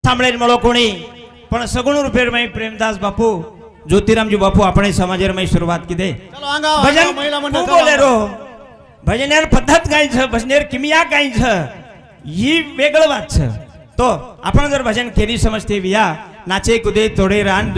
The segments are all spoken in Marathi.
थांबळेल मळो कोणी पण सगुण रुपेरमय प्रेमदास बापू ज्योतिरामजी बापू आपण समाजरमय सुरुवात किदे चलो आंगा भजन महिला मंडळ खूप बोले रो भजनेर पद्धत काय छ भजनेर किमिया काय छ ही वेगळं वाच छ तो आपण जर भजन केली समजते विया नाचे कुदे तोडे रान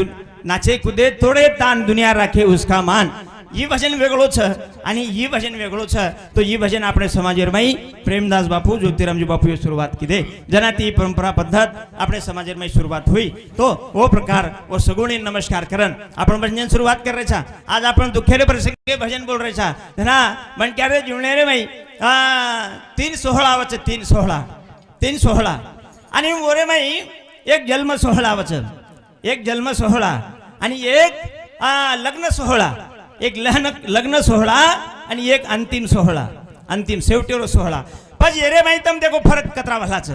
नाचे कुदे तोडे तान दुनिया राखे उसका मान ही भजन वेगळो छ आणि ही भजन वेगळो छ तो ही भजन આપણે समाजरमय प्रेमदास बापू ज्योतिरामजी बापू सुरुवात किदे जना ती परंपरा पद्धत આપણે समाजरमय सुरुवात हुई तो वो प्रकार वो सगुणी नमस्कार करन आपण भजन सुरुवात कर रहे छा आज आपण दुखेरे प्रसंगे भजन बोल रहे छा ना मन क्या रे जुळणे रे भाई 316 वच 316 आणि मोरे माई एक जन्म सोहळा वच एक जन्म सोहळा आणि एक लग्न सोहळा एक लग्न सोहळा आणि एक अंतिम सोहळा अंतिम सेवटेरो सोहळा पण येरे भाई तम देखो फरक कतरा भलाच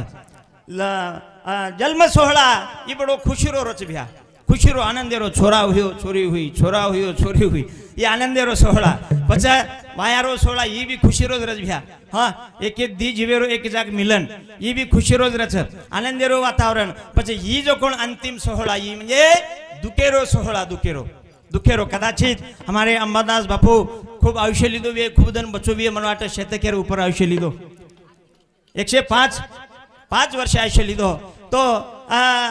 जन्म सोहळा ई बड़ो खुशीरो रच भ्या खुशीरो आनंदेरो छोरा हुयो छोरी हुई छोरा हुयो छोरी हुई ये आनंदेरो सोहळा पछा वायारो सोहळा ई भी खुशीरो रच भ्या हां एक एक दी जीवेरो एक जाग मिलन ई भी खुशीरो रच आनंदेरो वातावरण पछा ई जो कोण अंतिम सोहळा ई म्हणजे दुखेरो सोहळा दुखेरो कदाचित हमारे अंबादास बापू खूब आयुष्य लीधो वे खूब धन बचो वे मन वाटत शतकेर ऊपर आयुष्य लीधो 105 वर्ष आयुष्य लीधो तो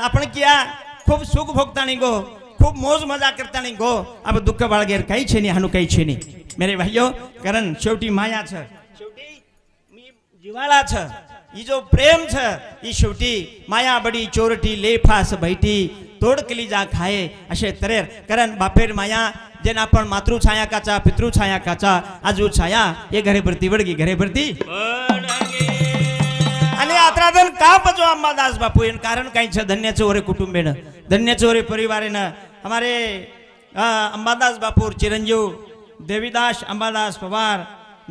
आपण किया खूब सुख भोगतानी गो खूब मौज मजा करतानी गो अब दुःख बाळगेर काही छे नी हानु काही छे नी मेरे भाइयों कारण शेवटी माया छ शेवटी मी जिवाळा छ ई जो प्रेम छ ई शेवटी माया बडी चोरटी लेफास बैठी तोड केली जा खाये असे तरेर कारण बापेर माया जेन आपण मातृ छाया काचा पितृ छाया काचा आजू छाया ये घरे भरती वडगी घरे भरती आणि आत्रादन का पचो अंबादास बापू इन कारण काही छ धन्याचे ओरे कुटुंबेन धन्याचे ओरे परिवारेन हमारे अंबादास बापू चिरंजीव देवीदास अंबादास पवार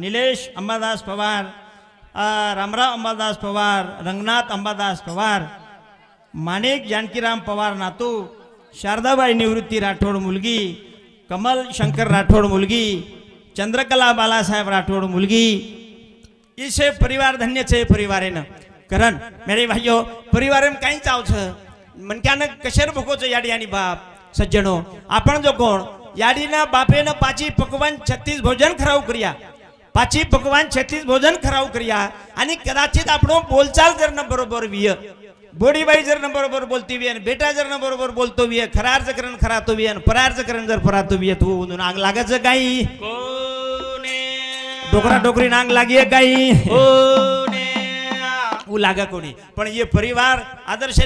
नीलेश अंबादास पवार रामराव अंबादास पवार रंगनाथ अंबादास पवार माणिक जानकीराम पवार नातू शारदाबाई निवृत्ती राठोड मुलगी कमल शंकर राठोड मुलगी चंद्रकला बालासाहेब राठोड मुलगी इसे परिवार धन्य छे परिवारेन करण मेरे भाइयों परिवार में कहीं चाव छ मनक्यान कशेर भोको छ याडी आणि बाप सज्जनो आपण जो कोण याडीना बापेन पाची पकवान 36 भोजन खराव करिया पाची पकवान 36 भोजन खराव करिया आणि कदाचित आपण बोलचाल जर न बरोबर विय बोडीबाई जर न बरोबर बोलती वी बेटा जर न बरोबर बोलतो वी खरा अर्ज करण खरा तो वी परार्ज करण जर परातो वी तू उन आग लागायचं काही डोकरा डोकरी नांग लागी काही उ लागा कोणी पण ये परिवार आदर्श